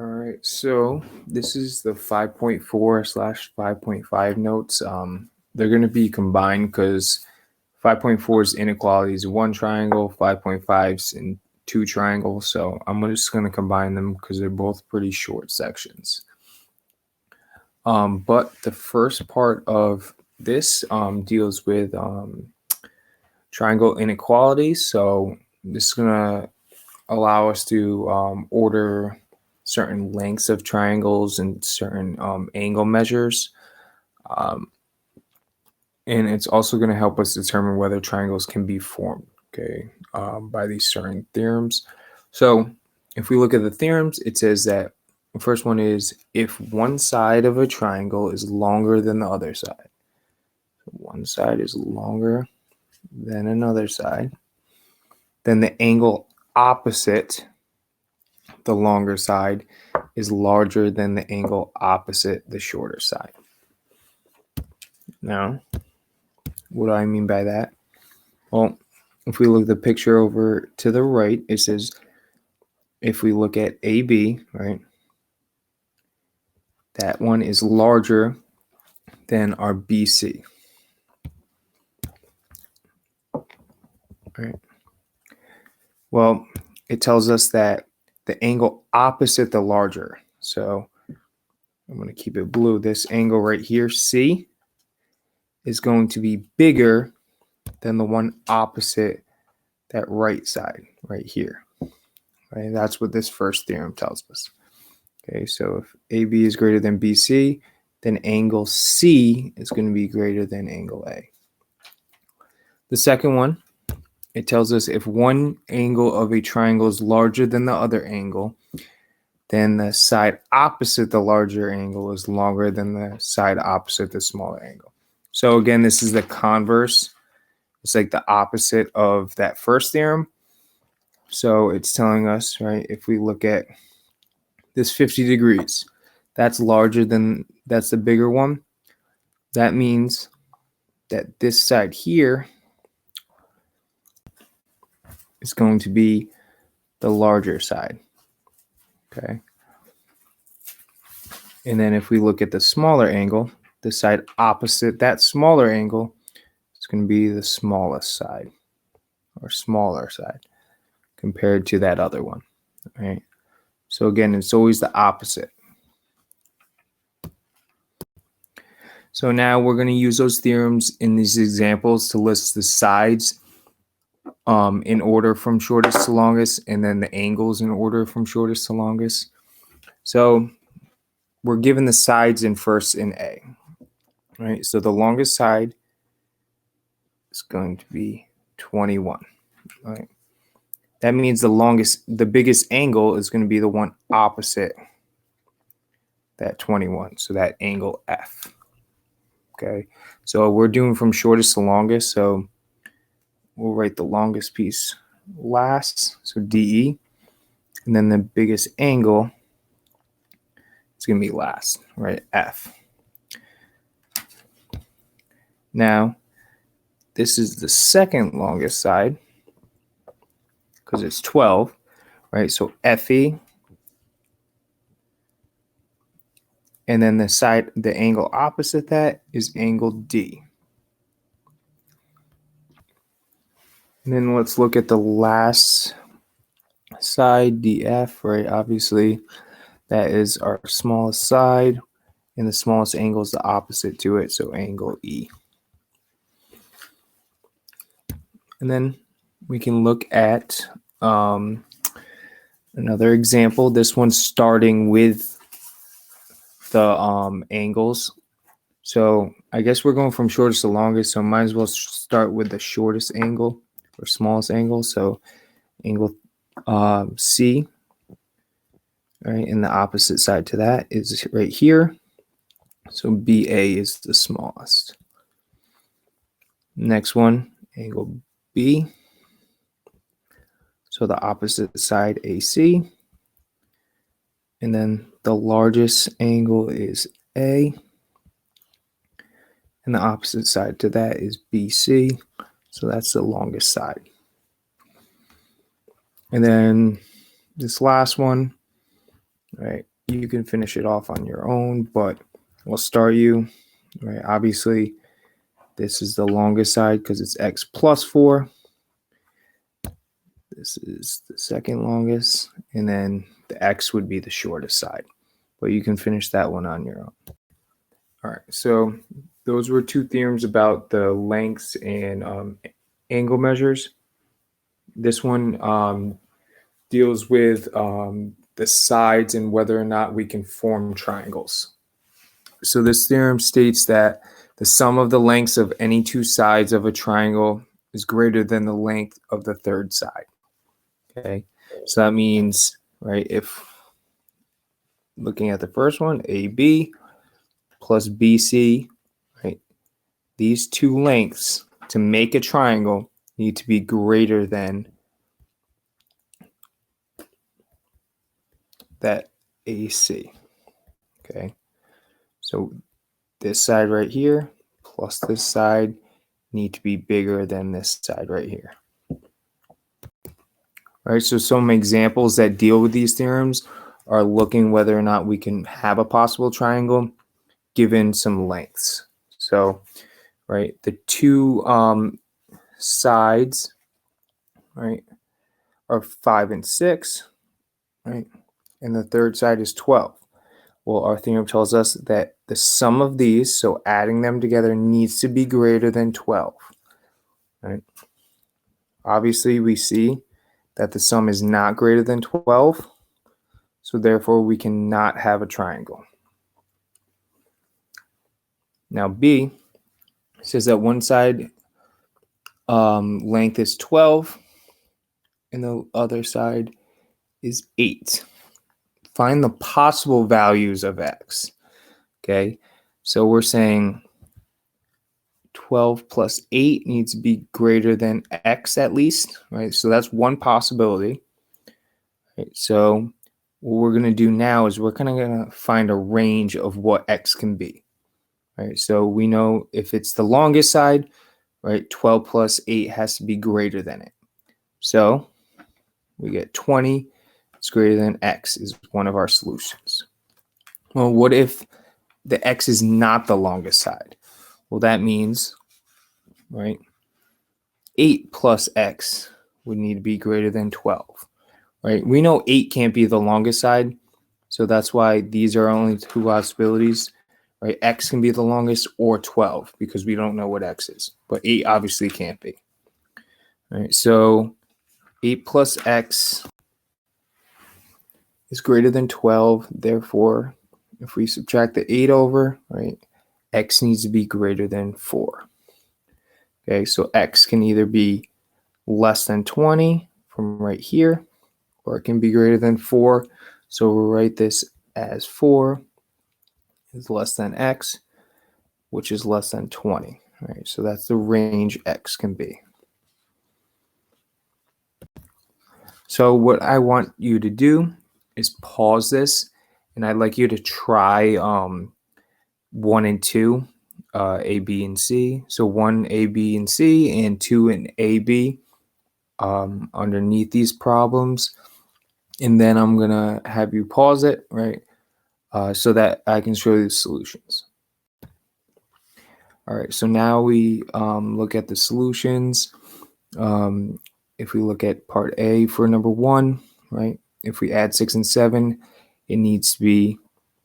All right, so this is the 5.4/5.5 notes. They're going to be combined because 5.4 is inequalities in one triangle, 5.5 is in two triangles. So I'm just going to combine them because they're both pretty short sections. But the first part of this deals with triangle inequalities. So this is going to allow us to order certain lengths of triangles and certain angle measures. And it's also going to help us determine whether triangles can be formed, by these certain theorems. So if we look at the theorems, it says that the first one is if one side of a triangle is longer than the other side. So one side is longer than another side, then the angle opposite the longer side is larger than the angle opposite the shorter side. Now, what do I mean by that? Well, if we look at the picture over to the right, it says if we look at AB, right, that one is larger than our BC. Right. Well, it tells us that the angle opposite the larger. So I'm going to keep it blue. This angle right here, C, is going to be bigger than the one opposite that right side right here. Right? That's what this first theorem tells us. Okay, so if AB is greater than BC, then angle C is going to be greater than angle A. The second one, it tells us if one angle of a triangle is larger than the other angle, then the side opposite the larger angle is longer than the side opposite the smaller angle. So again, this is the converse. It's like the opposite of that first theorem. So it's telling us, right, if we look at this 50 degrees, that's the bigger one. That means that this side here is going to be the larger side. Okay. And then if we look at the smaller angle, the side opposite that smaller angle is going to be the smallest side or smaller side compared to that other one. Right. So again, it's always the opposite. So now we're going to use those theorems in these examples to list the sides in order from shortest to longest, and then the angles in order from shortest to longest. So we're given the sides in first in A. Right? So the longest side is going to be 21. Right? That means the biggest angle is going to be the one opposite that 21. So that angle F. Okay. So we're doing from shortest to longest. So we'll write the longest piece last. So DE. And then the biggest angle is going to be last, right? F. Now, this is the second longest side because it's 12, right? So FE. And then the angle opposite that is angle D. And then let's look at the last side, DF, right? Obviously, that is our smallest side, and the smallest angle is the opposite to it, so angle E. And then we can look at another example. This one's starting with the angles. So I guess we're going from shortest to longest, so might as well start with the shortest angle or smallest angle. So angle C, right, and the opposite side to that is right here. So BA is the smallest. Next one, angle B. So the opposite side AC. And then the largest angle is A. And the opposite side to that is BC. So that's the longest side. And then this last one, right, you can finish it off on your own, but we'll start you. Right? Obviously, this is the longest side because it's x plus 4. This is the second longest, and then the x would be the shortest side. But you can finish that one on your own. All right, so those were two theorems about the lengths and angle measures. This one deals with the sides and whether or not we can form triangles. So this theorem states that the sum of the lengths of any two sides of a triangle is greater than the length of the third side. Okay, so that means, right, if looking at the first one, AB plus BC, right, these two lengths to make a triangle need to be greater than that AC. Okay, so this side right here plus this side need to be bigger than this side right here. All right, so some examples that deal with these theorems are looking whether or not we can have a possible triangle given some lengths. So, right, the two sides, right, are 5 and 6, right, and the third side is 12. Well, our theorem tells us that the sum of these, so adding them together, needs to be greater than 12. Right? Obviously, we see that the sum is not greater than 12, so therefore we cannot have a triangle. Now B says that one side length is 12 and the other side is 8. Find the possible values of x. Okay, so we're saying 12 plus 8 needs to be greater than x at least, right? So that's one possibility. Right? So what we're going to do now is we're kind of going to find a range of what x can be. Right? So we know if it's the longest side, right, 12 plus 8 has to be greater than it. So we get 20 is greater than x is one of our solutions. Well, what if the x is not the longest side? Well, that means, right, 8 plus x would need to be greater than 12, right? We know 8 can't be the longest side, so that's why these are only two possibilities, right? X can be the longest or 12 because we don't know what x is, but 8 obviously can't be. All right, so 8 plus x is greater than 12, therefore, if we subtract the 8 over, right, x needs to be greater than 4. Okay, so x can either be less than 20 from right here, or it can be greater than 4. So we'll write this as 4 is less than x, which is less than 20. Right, so that's the range x can be. So what I want you to do is pause this, and I'd like you to try 1 and 2, A, B, and C. So 1, A, B, and C, and 2 and A, B underneath these problems. And then I'm going to have you pause it, right, so that I can show you the solutions. All right, so now we look at the solutions. If we look at part A for number 1, right, if we add 6 and 7, it needs to be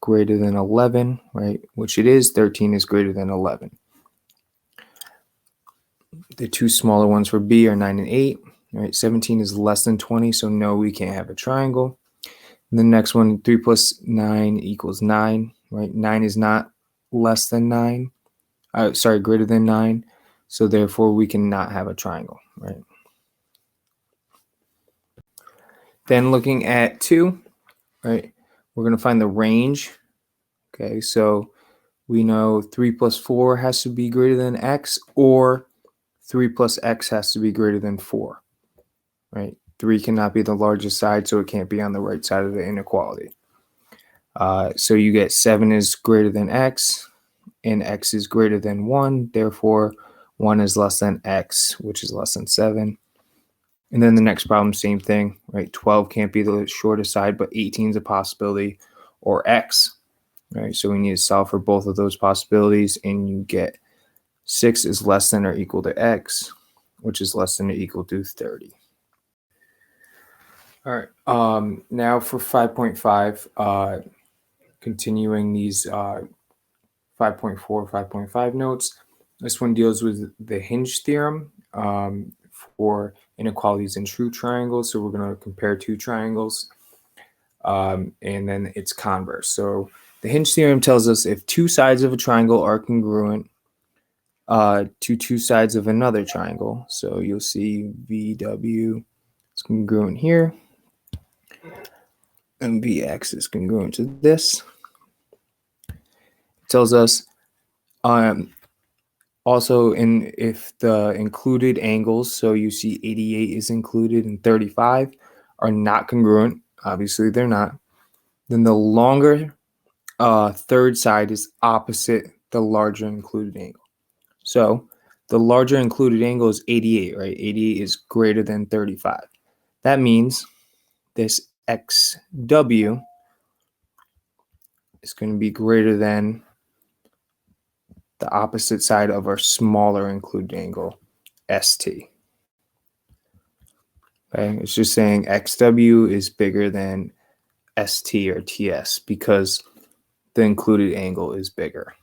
greater than 11, right, which it is. 13 is greater than 11. The two smaller ones for B are 9 and 8. Right, 17 is less than 20, so no, we can't have a triangle. And the next one, 3 plus 9 equals 9. Right, 9 is not less than 9. Greater than 9. So therefore, we cannot have a triangle. Right. Then looking at 2, right, we're going to find the range. Okay, so we know 3 plus 4 has to be greater than x, or 3 plus x has to be greater than 4. Right, 3 cannot be the largest side, so it can't be on the right side of the inequality. So you get 7 is greater than x, and x is greater than 1. Therefore, 1 is less than x, which is less than 7. And then the next problem, same thing, right? 12 can't be the shortest side, but 18 is a possibility, or x. Right, so we need to solve for both of those possibilities, and you get 6 is less than or equal to x, which is less than or equal to 30. All right, now for 5.5, continuing these 5.4, 5.5 notes. This one deals with the hinge theorem for inequalities in true triangles. So we're going to compare two triangles, and then its converse. So the hinge theorem tells us if two sides of a triangle are congruent to two sides of another triangle. So you'll see VW is congruent here, and VX is congruent to this. It tells us also if the included angles, so you see 88 is included and 35 are not congruent, obviously they're not, then the longer third side is opposite the larger included angle. So the larger included angle is 88, right? 88 is greater than 35. That means this XW is going to be greater than the opposite side of our smaller included angle, ST. Okay, it's just saying XW is bigger than ST or TS because the included angle is bigger.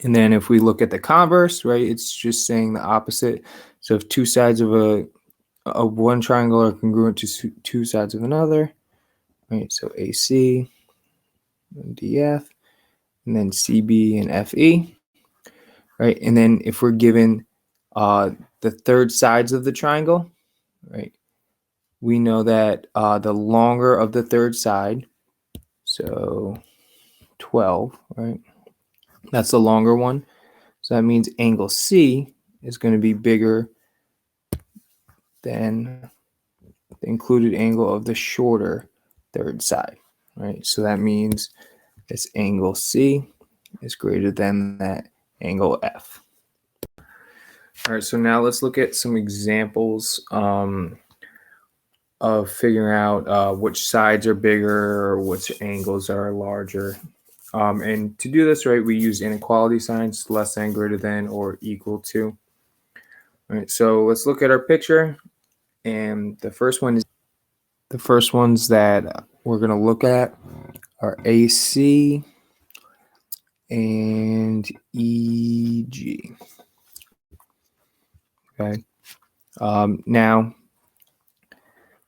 And then if we look at the converse, right, it's just saying the opposite. So if two sides of one triangle are congruent to two sides of another, right, so AC and DF, and then CB and FE, right, and then if we're given the third sides of the triangle, right, we know that the longer of the third side, so 12, right, that's the longer one. So that means angle C is going to be bigger than the included angle of the shorter third side, right? So that means this angle C is greater than that angle F. All right, so now let's look at some examples of figuring out which sides are bigger or which angles are larger. And to do this, right, we use inequality signs, less than, greater than, or equal to. All right, so let's look at our picture. And the first ones that we're going to look at are AC and EG. Okay. Now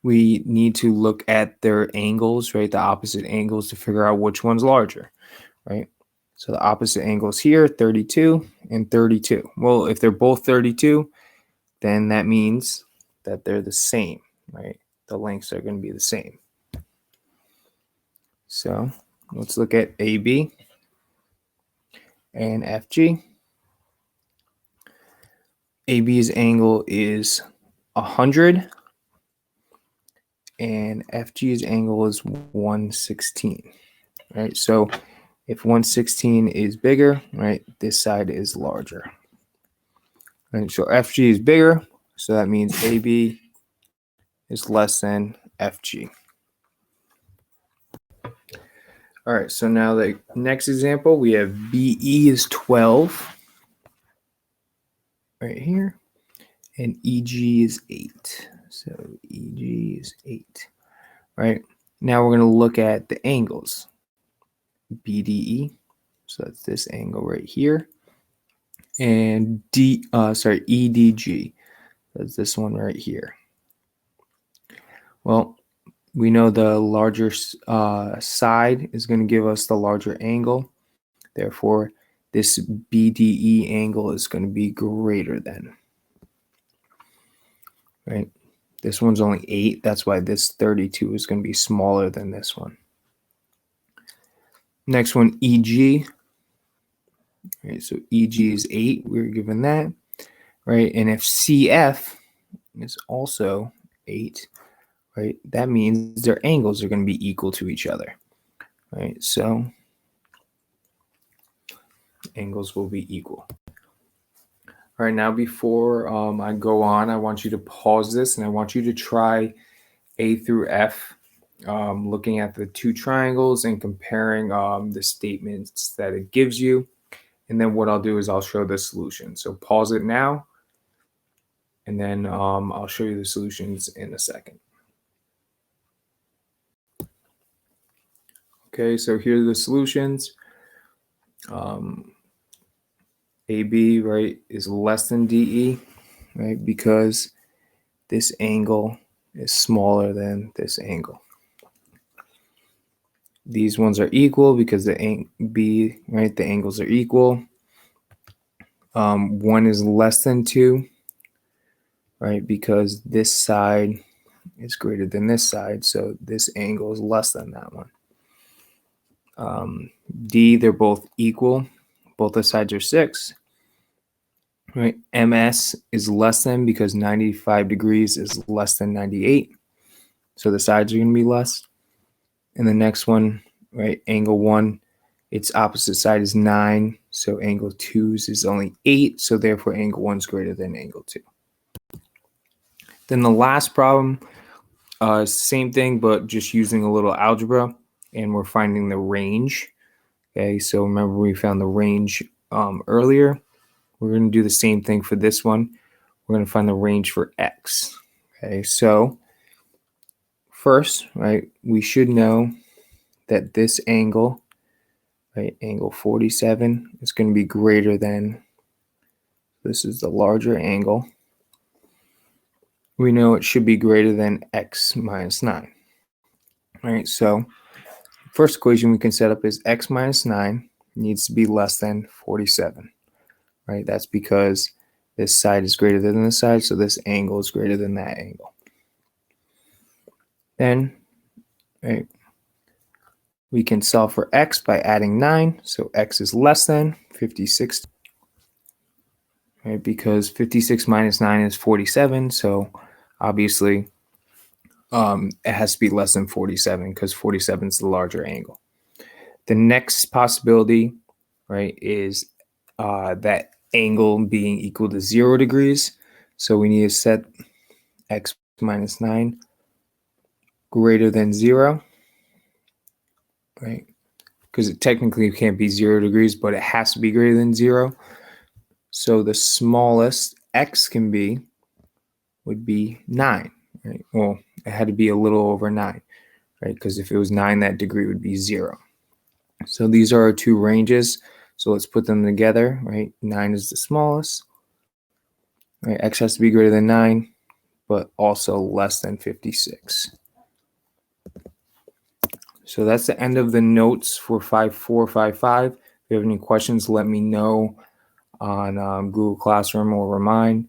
we need to look at their angles, right? The opposite angles to figure out which one's larger, right? So the opposite angles here, 32 and 32. Well, if they're both 32, then that means that they're the same, right? The lengths are going to be the same. So let's look at AB and FG. AB's angle is 100 and FG's angle is 116, right? So if 116 is bigger, right, this side is larger. And so FG is bigger, so that means AB is less than FG. All right, so now the next example, we have BE is 12 right here, and EG is 8. So EG is 8, right? Now we're going to look at the angles. BDE, so that's this angle right here, and EDG, that's this one right here. Well, we know the larger side is going to give us the larger angle. Therefore, this BDE angle is going to be greater than, right? This one's only 8. That's why this 32 is going to be smaller than this one. Next one, EG. Right, so EG is 8. We're given that, right? And if CF is also 8, right, that means their angles are going to be equal to each other, right? So angles will be equal. All right, now before I go on, I want you to pause this and I want you to try A through F looking at the two triangles and comparing the statements that it gives you. And then what I'll do is I'll show the solution. So pause it now, and then I'll show you the solutions in a second. Okay, so here are the solutions. AB, right, is less than DE, right, because this angle is smaller than this angle. These ones are equal because the B, right, the angles are equal. One is less than 2, right, because this side is greater than this side, so this angle is less than that one. D, they're both equal. Both the sides are 6. Right, MS is less than because 95 degrees is less than 98. So the sides are going to be less. And the next one, right, angle 1, its opposite side is 9. So angle 2's is only 8. So therefore angle 1 is greater than angle 2. Then the last problem, same thing, but just using a little algebra. And we're finding the range. Okay, so remember we found the range earlier. We're going to do the same thing for this one. We're going to find the range for x. Okay, so first, right, we should know that this angle, right, angle 47, is going to be greater than, this is the larger angle. We know it should be greater than x minus 9. All right, so first equation we can set up is x minus 9 needs to be less than 47. Right, that's because this side is greater than this side, so this angle is greater than that angle. Then, right, we can solve for x by adding 9, so x is less than 56. Right, because 56 minus 9 is 47, so obviously it has to be less than 47 because 47 is the larger angle. The next possibility, right, is that angle being equal to 0 degrees. So we need to set x minus 9 greater than 0, right? Because it technically can't be 0 degrees, but it has to be greater than 0. So the smallest x can be would be 9, right? Well, it had to be a little over 9, right? Because if it was 9, that degree would be 0. So these are our two ranges. So let's put them together, right? 9 is the smallest. Right? X has to be greater than 9, but also less than 56. So that's the end of the notes for 5455. If you have any questions, let me know on Google Classroom or Remind.